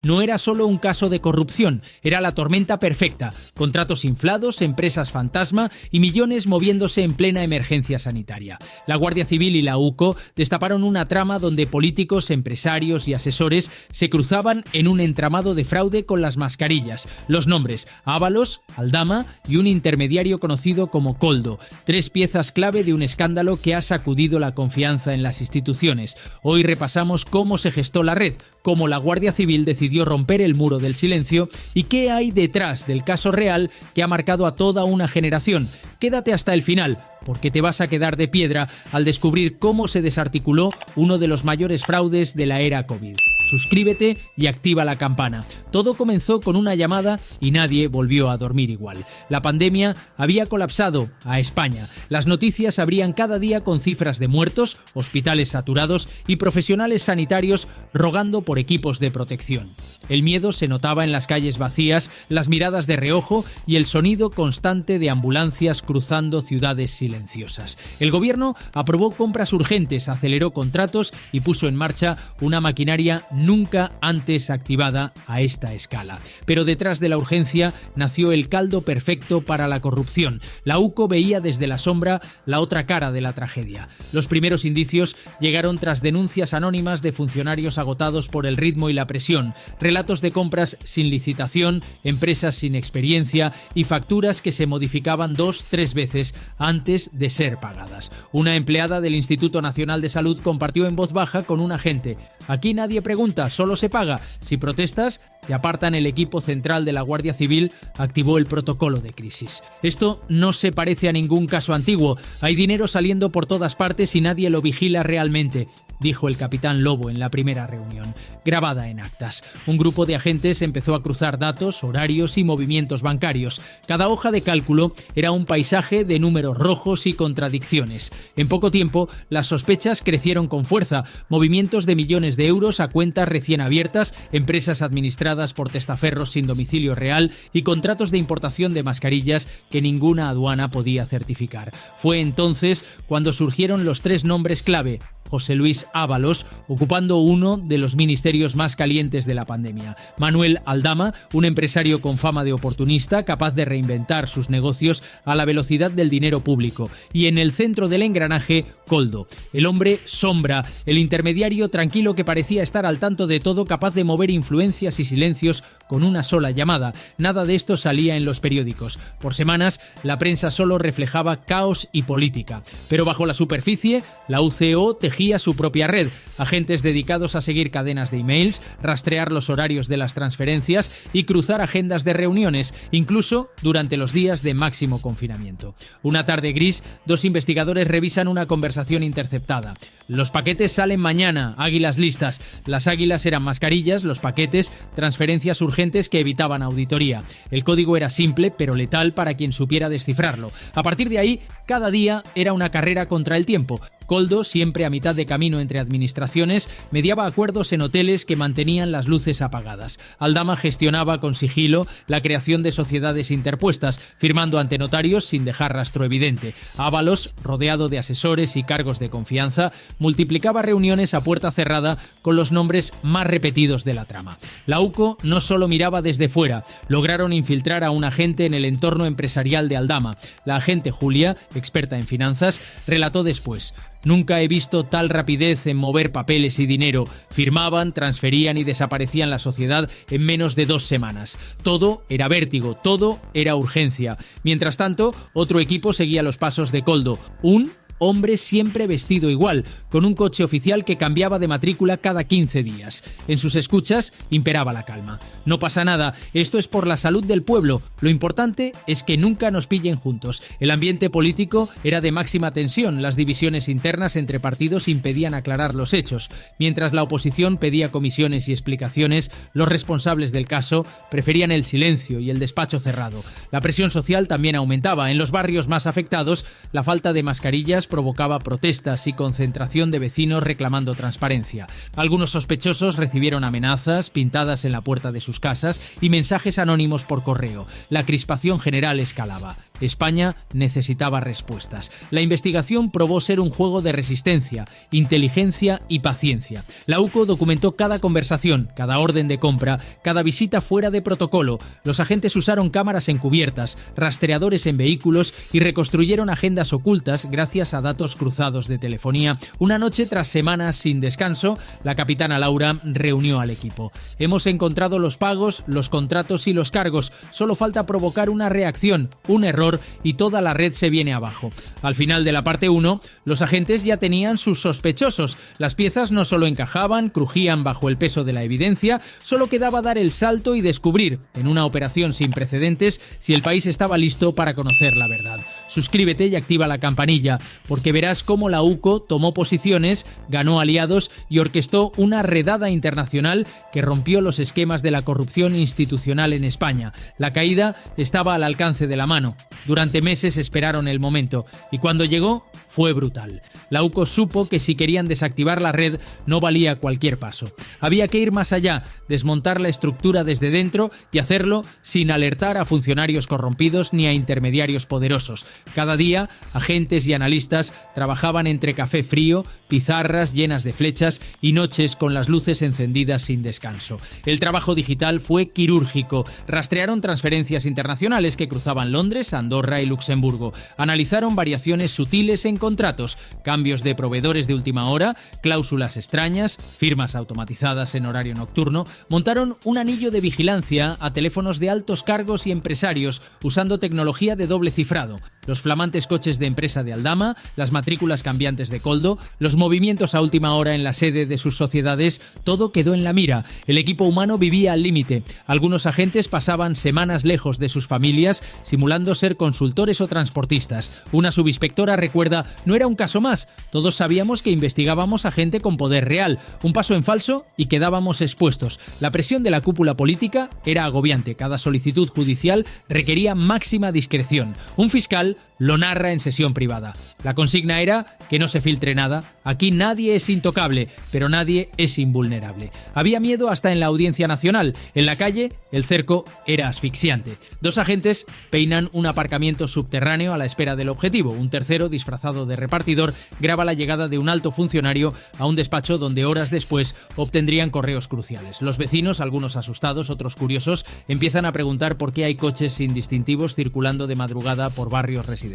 No era solo un caso de corrupción, era la tormenta perfecta, contratos inflados, empresas fantasma y millones moviéndose en plena emergencia sanitaria. La Guardia Civil y la UCO destaparon una trama donde políticos, empresarios y asesores se cruzaban en un entramado de fraude con las mascarillas. Los nombres: Ábalos, Aldama y un intermediario conocido como Koldo. Tres piezas clave de un escándalo que ha sacudido la confianza en las instituciones. Hoy repasamos cómo se gestó la red, cómo la Guardia Civil decidió romper el muro del silencio y qué hay detrás del caso real que ha marcado a toda una generación. Quédate hasta el final, porque te vas a quedar de piedra al descubrir cómo se desarticuló uno de los mayores fraudes de la era COVID. Suscríbete y activa la campana. Todo comenzó con una llamada y nadie volvió a dormir igual. La pandemia había colapsado a España. Las noticias abrían cada día con cifras de muertos, hospitales saturados y profesionales sanitarios rogando por equipos de protección. El miedo se notaba en las calles vacías, las miradas de reojo y el sonido constante de ambulancias cruzando ciudades silenciosas. El gobierno aprobó compras urgentes, aceleró contratos y puso en marcha una maquinaria nunca antes activada a esta escala. Pero detrás de la urgencia nació el caldo perfecto para la corrupción. La UCO veía desde la sombra la otra cara de la tragedia. Los primeros indicios llegaron tras denuncias anónimas de funcionarios agotados por el ritmo y la presión, relatos de compras sin licitación, empresas sin experiencia y facturas que se modificaban 2-3 veces antes de ser pagadas. Una empleada del Instituto Nacional de Salud compartió en voz baja con un agente: aquí nadie pregunta, solo se paga. Si protestas, te apartan. El equipo central de la Guardia Civil activó el protocolo de crisis. Esto no se parece a ningún caso antiguo. Hay dinero saliendo por todas partes y nadie lo vigila realmente, dijo el capitán Lobo en la primera reunión, grabada en actas. Un grupo de agentes empezó a cruzar datos, horarios y movimientos bancarios. Cada hoja de cálculo era un paisaje de números rojos y contradicciones. En poco tiempo, las sospechas crecieron con fuerza. Movimientos de millones de euros a cuentas recién abiertas, empresas administradas por testaferros sin domicilio real y contratos de importación de mascarillas que ninguna aduana podía certificar. Fue entonces cuando surgieron los tres nombres clave: José Luis Ábalos, ocupando uno de los ministerios más calientes de la pandemia; Manuel Aldama, un empresario con fama de oportunista, capaz de reinventar sus negocios a la velocidad del dinero público; y en el centro del engranaje, Koldo, el hombre sombra, el intermediario tranquilo que parecía estar al tanto de todo, capaz de mover influencias y silencios con una sola llamada. Nada de esto salía en los periódicos. Por semanas, la prensa solo reflejaba caos y política. Pero bajo la superficie, la UCO tejía su propia red, agentes dedicados a seguir cadenas de emails, rastrear los horarios de las transferencias y cruzar agendas de reuniones, incluso durante los días de máximo confinamiento. Una tarde gris, dos investigadores revisan una conversación interceptada. Los paquetes salen mañana, águilas listas. Las águilas eran mascarillas, los paquetes, transferencias urgentes que evitaban auditoría. El código era simple, pero letal para quien supiera descifrarlo. A partir de ahí, cada día era una carrera contra el tiempo. Koldo, siempre a mitad de camino entre administraciones, mediaba acuerdos en hoteles que mantenían las luces apagadas. Aldama gestionaba con sigilo la creación de sociedades interpuestas, firmando ante notarios sin dejar rastro evidente. Ábalos, rodeado de asesores y cargos de confianza, multiplicaba reuniones a puerta cerrada con los nombres más repetidos de la trama. La UCO no solo miraba desde fuera, lograron infiltrar a un agente en el entorno empresarial de Aldama. La agente Julia, experta en finanzas, relató después: nunca he visto tal rapidez en mover papeles y dinero. Firmaban, transferían y desaparecían la sociedad en menos de 2 semanas. Todo era vértigo, todo era urgencia. Mientras tanto, otro equipo seguía los pasos de Koldo. Un hombre siempre vestido igual, con un coche oficial que cambiaba de matrícula cada 15 días. En sus escuchas imperaba la calma. No pasa nada, esto es por la salud del pueblo. Lo importante es que nunca nos pillen juntos. El ambiente político era de máxima tensión. Las divisiones internas entre partidos impedían aclarar los hechos. Mientras la oposición pedía comisiones y explicaciones, los responsables del caso preferían el silencio y el despacho cerrado. La presión social también aumentaba. En los barrios más afectados, la falta de mascarillas provocaba protestas y concentración de vecinos reclamando transparencia. Algunos sospechosos recibieron amenazas pintadas en la puerta de sus casas y mensajes anónimos por correo. La crispación general escalaba. España necesitaba respuestas. La investigación probó ser un juego de resistencia, inteligencia y paciencia. La UCO documentó cada conversación, cada orden de compra, cada visita fuera de protocolo. Los agentes usaron cámaras encubiertas, rastreadores en vehículos y reconstruyeron agendas ocultas gracias a datos cruzados de telefonía. Una noche, tras semanas sin descanso, la capitana Laura reunió al equipo. Hemos encontrado los pagos, los contratos y los cargos. Solo falta provocar una reacción, un error y toda la red se viene abajo. Al final de la parte 1, los agentes ya tenían sus sospechosos. Las piezas no solo encajaban, crujían bajo el peso de la evidencia, solo quedaba dar el salto y descubrir, en una operación sin precedentes, si el país estaba listo para conocer la verdad. Suscríbete y activa la campanilla, porque verás cómo la UCO tomó posiciones, ganó aliados y orquestó una redada internacional que rompió los esquemas de la corrupción institucional en España. La caída estaba al alcance de la mano. Durante meses esperaron el momento y cuando llegó fue brutal. La UCO supo que si querían desactivar la red no valía cualquier paso. Había que ir más allá, desmontar la estructura desde dentro y hacerlo sin alertar a funcionarios corrompidos ni a intermediarios poderosos. Cada día, agentes y analistas trabajaban entre café frío, pizarras llenas de flechas y noches con las luces encendidas sin descanso. El trabajo digital fue quirúrgico. Rastrearon transferencias internacionales que cruzaban Londres, Andorra y Luxemburgo. Analizaron variaciones sutiles en contratos, cambios de proveedores de última hora, cláusulas extrañas, firmas automatizadas en horario nocturno. Montaron un anillo de vigilancia a teléfonos de altos cargos y empresarios usando tecnología de doble cifrado. Los flamantes coches de empresa de Aldama, las matrículas cambiantes de Koldo, los movimientos a última hora en la sede de sus sociedades, todo quedó en la mira. El equipo humano vivía al límite. Algunos agentes pasaban semanas lejos de sus familias, simulando ser consultores o transportistas. Una subinspectora recuerda: no era un caso más. Todos sabíamos que investigábamos a gente con poder real. Un paso en falso y quedábamos expuestos. La presión de la cúpula política era agobiante. Cada solicitud judicial requería máxima discreción. Un fiscal lo narra en sesión privada. La consigna era que no se filtre nada. Aquí nadie es intocable, pero nadie es invulnerable. Había miedo hasta en la Audiencia Nacional. En la calle, el cerco era asfixiante. 2 agentes peinan un aparcamiento subterráneo a la espera del objetivo. Un tercero, disfrazado de repartidor, graba la llegada de un alto funcionario a un despacho donde horas después obtendrían correos cruciales. Los vecinos, algunos asustados, otros curiosos, empiezan a preguntar por qué hay coches sin distintivos circulando de madrugada por barrios residenciales.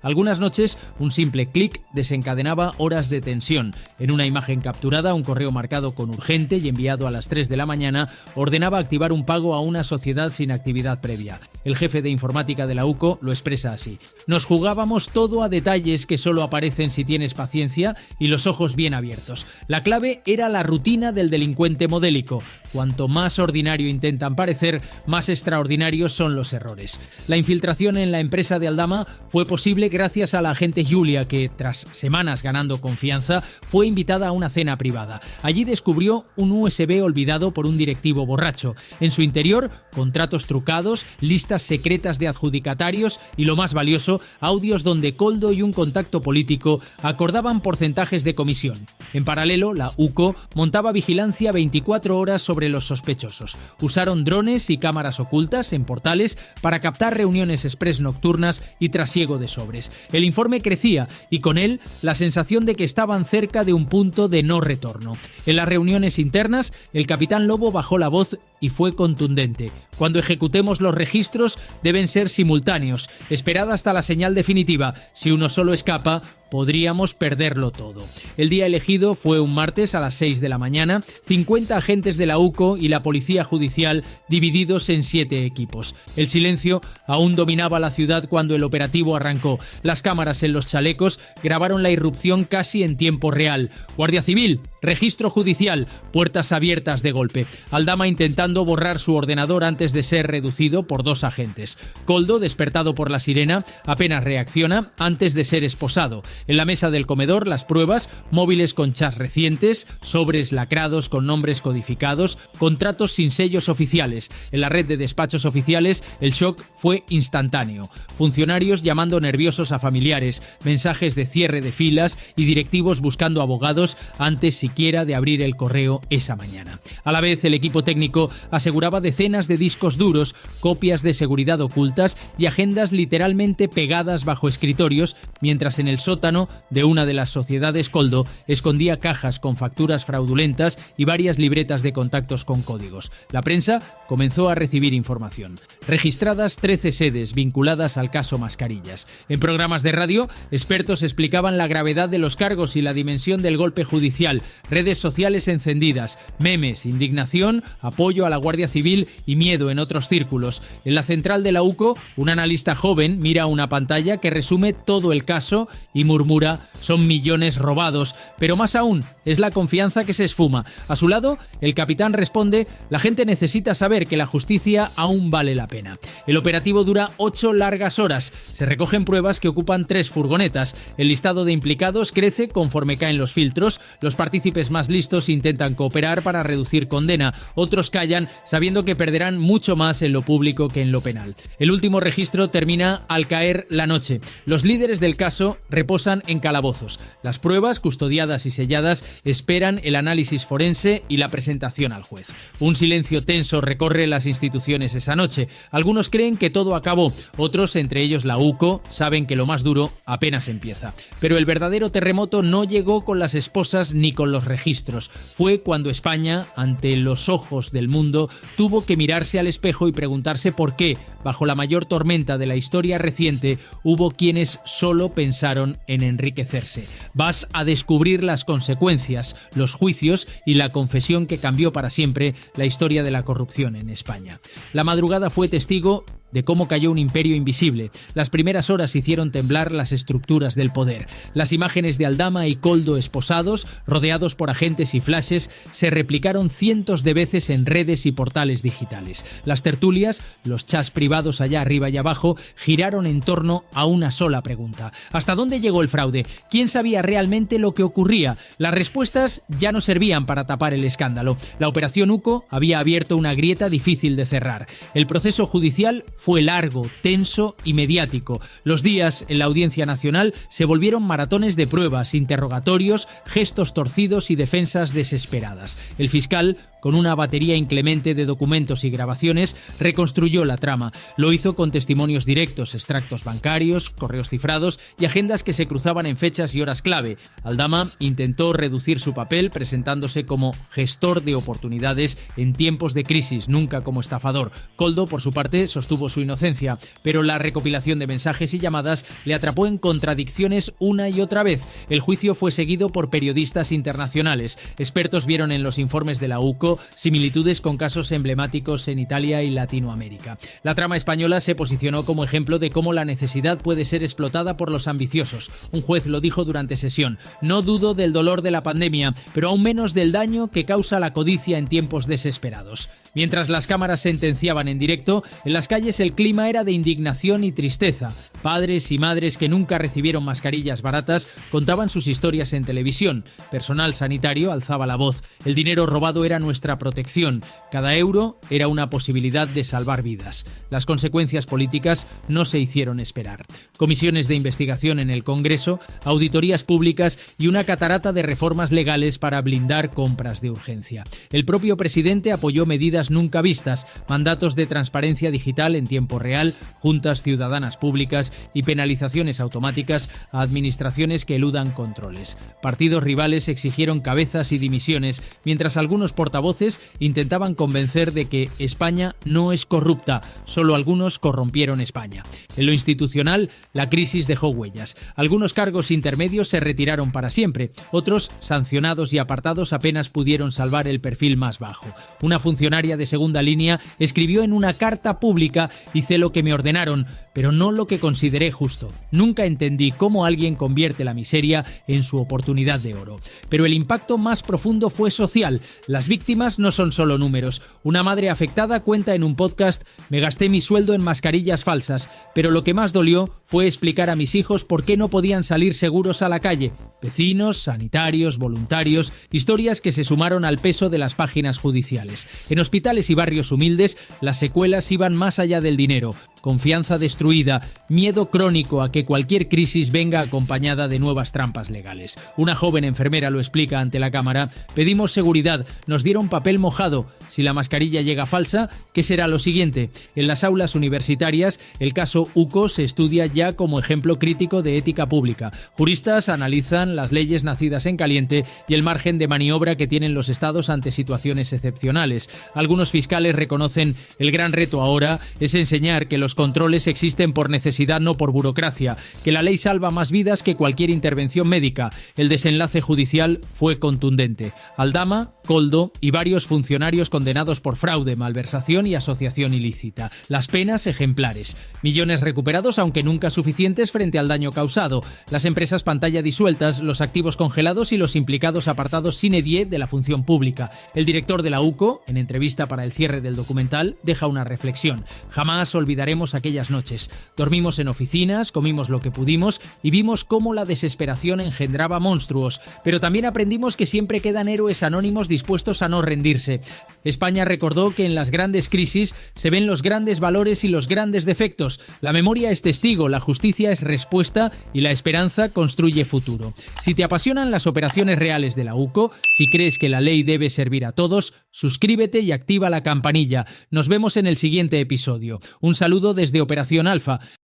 Algunas noches, un simple clic desencadenaba horas de tensión. En una imagen capturada, un correo marcado con urgente y enviado a las 3 de la mañana ordenaba activar un pago a una sociedad sin actividad previa. El jefe de informática de la UCO lo expresa así: nos jugábamos todo a detalles que solo aparecen si tienes paciencia y los ojos bien abiertos. La clave era la rutina del delincuente modélico. Cuanto más ordinario intentan parecer, más extraordinarios son los errores. La infiltración en la empresa de Aldama fue posible gracias a la agente Julia, que, tras semanas ganando confianza, fue invitada a una cena privada. Allí descubrió un USB olvidado por un directivo borracho. En su interior, contratos trucados, listas secretas de adjudicatarios y, lo más valioso, audios donde Koldo y un contacto político acordaban porcentajes de comisión. En paralelo, la UCO montaba vigilancia 24 horas sobre los sospechosos. Usaron drones y cámaras ocultas en portales para captar reuniones express nocturnas y trasiego de sobres. El informe crecía y con él la sensación de que estaban cerca de un punto de no retorno. En las reuniones internas, el capitán Lobo bajó la voz y fue contundente: cuando ejecutemos los registros deben ser simultáneos. Esperad hasta la señal definitiva. Si uno solo escapa, podríamos perderlo todo. El día elegido fue un martes a las 6 de la mañana. 50 agentes de la UCO y la Policía Judicial divididos en 7 equipos. El silencio aún dominaba la ciudad cuando el operativo arrancó. Las cámaras en los chalecos grabaron la irrupción casi en tiempo real. Guardia Civil, registro judicial, puertas abiertas de golpe. Aldama intentando borrar su ordenador antes de ser reducido por 2 agentes. Koldo, despertado por la sirena, apenas reacciona antes de ser esposado. En la mesa del comedor, las pruebas, móviles con chats recientes, sobres lacrados con nombres codificados, contratos sin sellos oficiales. En la red de despachos oficiales, el shock fue instantáneo. Funcionarios llamando nerviosos a familiares, mensajes de cierre de filas y directivos buscando abogados antes siquiera de abrir el correo esa mañana. A la vez, el equipo técnico aseguraba decenas de discos duros, copias de seguridad ocultas y agendas literalmente pegadas bajo escritorios, mientras en el sótano de una de las sociedades Koldo escondía cajas con facturas fraudulentas y varias libretas de contactos con códigos. La prensa comenzó a recibir información. Registradas 13 sedes vinculadas al caso Mascarillas. En programas de radio, expertos explicaban la gravedad de los cargos y la dimensión del golpe judicial. Redes sociales encendidas, memes, indignación, apoyo a la Guardia Civil y miedo en otros círculos. En la central de la UCO, un analista joven mira una pantalla que resume todo el caso y murmura: son millones robados. Pero más aún, es la confianza que se esfuma. A su lado, el capitán responde: la gente necesita saber que la justicia aún vale la pena. El operativo dura 8 largas horas. Se recogen pruebas que ocupan 3 furgonetas. El listado de implicados crece conforme caen los filtros. Los partícipes más listos intentan cooperar para reducir condena. Otros callan sabiendo que perderán mucho más en lo público que en lo penal. El último registro termina al caer la noche. Los líderes del caso reposan en calabozos. Las pruebas, custodiadas y selladas, esperan el análisis forense y la presentación al juez. Un silencio tenso recorre las instituciones esa noche. Algunos creen que todo acabó. Otros, entre ellos la UCO, saben que lo más duro apenas empieza. Pero el verdadero terremoto no llegó con las esposas ni con los registros. Fue cuando España, ante los ojos del mundo, tuvo que mirarse al espejo y preguntarse por qué, bajo la mayor tormenta de la historia reciente, hubo quienes solo pensaron en enriquecerse. Vas a descubrir las consecuencias, los juicios y la confesión que cambió para siempre la historia de la corrupción en España. La madrugada fue testigo de cómo cayó un imperio invisible. Las primeras horas hicieron temblar las estructuras del poder. Las imágenes de Aldama y Koldo esposados, rodeados por agentes y flashes, se replicaron cientos de veces en redes y portales digitales. Las tertulias, los chats privados allá arriba y abajo, giraron en torno a una sola pregunta: ¿hasta dónde llegó el fraude? ¿Quién sabía realmente lo que ocurría? Las respuestas ya no servían para tapar el escándalo. La operación UCO había abierto una grieta difícil de cerrar. El proceso judicial fue largo, tenso y mediático. Los días en la Audiencia Nacional se volvieron maratones de pruebas, interrogatorios, gestos torcidos y defensas desesperadas. El fiscal, con una batería inclemente de documentos y grabaciones, reconstruyó la trama. Lo hizo con testimonios directos, extractos bancarios, correos cifrados y agendas que se cruzaban en fechas y horas clave. Aldama intentó reducir su papel presentándose como gestor de oportunidades en tiempos de crisis, nunca como estafador. Koldo, por su parte, sostuvo su inocencia, pero la recopilación de mensajes y llamadas le atrapó en contradicciones una y otra vez. El juicio fue seguido por periodistas internacionales. Expertos vieron en los informes de la UCO similitudes con casos emblemáticos en Italia y Latinoamérica. La trama española se posicionó como ejemplo de cómo la necesidad puede ser explotada por los ambiciosos. Un juez lo dijo durante sesión: no dudo del dolor de la pandemia, pero aún menos del daño que causa la codicia en tiempos desesperados. Mientras las cámaras sentenciaban en directo, en las calles el clima era de indignación y tristeza. Padres y madres que nunca recibieron mascarillas baratas contaban sus historias en televisión. Personal sanitario alzaba la voz. El dinero robado era nuestra protección. Cada euro era una posibilidad de salvar vidas. Las consecuencias políticas no se hicieron esperar. Comisiones de investigación en el Congreso, auditorías públicas y una catarata de reformas legales para blindar compras de urgencia. El propio presidente apoyó medidas nunca vistas: mandatos de transparencia digital en tiempo real, juntas ciudadanas públicas y penalizaciones automáticas a administraciones que eludan controles. Partidos rivales exigieron cabezas y dimisiones, mientras algunos portavoces intentaban convencer de que España no es corrupta, solo algunos corrompieron España. En lo institucional, la crisis dejó huellas. Algunos cargos intermedios se retiraron para siempre, otros, sancionados y apartados, apenas pudieron salvar el perfil más bajo. Una funcionaria de segunda línea, escribió en una carta pública: hice lo que me ordenaron, pero no lo que consideré justo. Nunca entendí cómo alguien convierte la miseria en su oportunidad de oro. Pero el impacto más profundo fue social. Las víctimas no son solo números. Una madre afectada cuenta en un podcast: me gasté mi sueldo en mascarillas falsas, pero lo que más dolió fue explicar a mis hijos por qué no podían salir seguros a la calle. Vecinos, sanitarios, voluntarios, historias que se sumaron al peso de las páginas judiciales. En hospitales y barrios humildes, las secuelas iban más allá del dinero. Confianza destruida, miedo crónico a que cualquier crisis venga acompañada de nuevas trampas legales. Una joven enfermera lo explica ante la cámara: pedimos seguridad, nos dieron papel mojado. Si la mascarilla llega falsa, ¿qué será lo siguiente? En las aulas universitarias, el caso UCO se estudia ya como ejemplo crítico de ética pública. Juristas analizan las leyes nacidas en caliente y el margen de maniobra que tienen los estados ante situaciones excepcionales. Algunos fiscales reconocen: el gran reto ahora es enseñar que los controles existen por necesidad, no por burocracia, que la ley salva más vidas que cualquier intervención médica. El desenlace judicial fue contundente. Aldama, Koldo y varios funcionarios condenados por fraude, malversación y asociación ilícita. Las penas ejemplares. Millones recuperados, aunque nunca suficientes frente al daño causado. Las empresas pantalla disueltas, los activos congelados y los implicados apartados sine die de la función pública. El director de la UCO, en entrevista para el cierre del documental, deja una reflexión: jamás olvidaremos aquellas noches. Dormimos en oficinas, comimos lo que pudimos y vimos cómo la desesperación engendraba monstruos. Pero también aprendimos que siempre quedan héroes anónimos dispuestos a no rendirse. España recordó que en las grandes crisis se ven los grandes valores y los grandes defectos. La memoria es testigo, la justicia es respuesta y la esperanza construye futuro. Si te apasionan las operaciones reales de la UCO, si crees que la ley debe servir a todos, suscríbete y activa la campanilla. Nos vemos en el siguiente episodio. Un saludo desde Operación Alfa.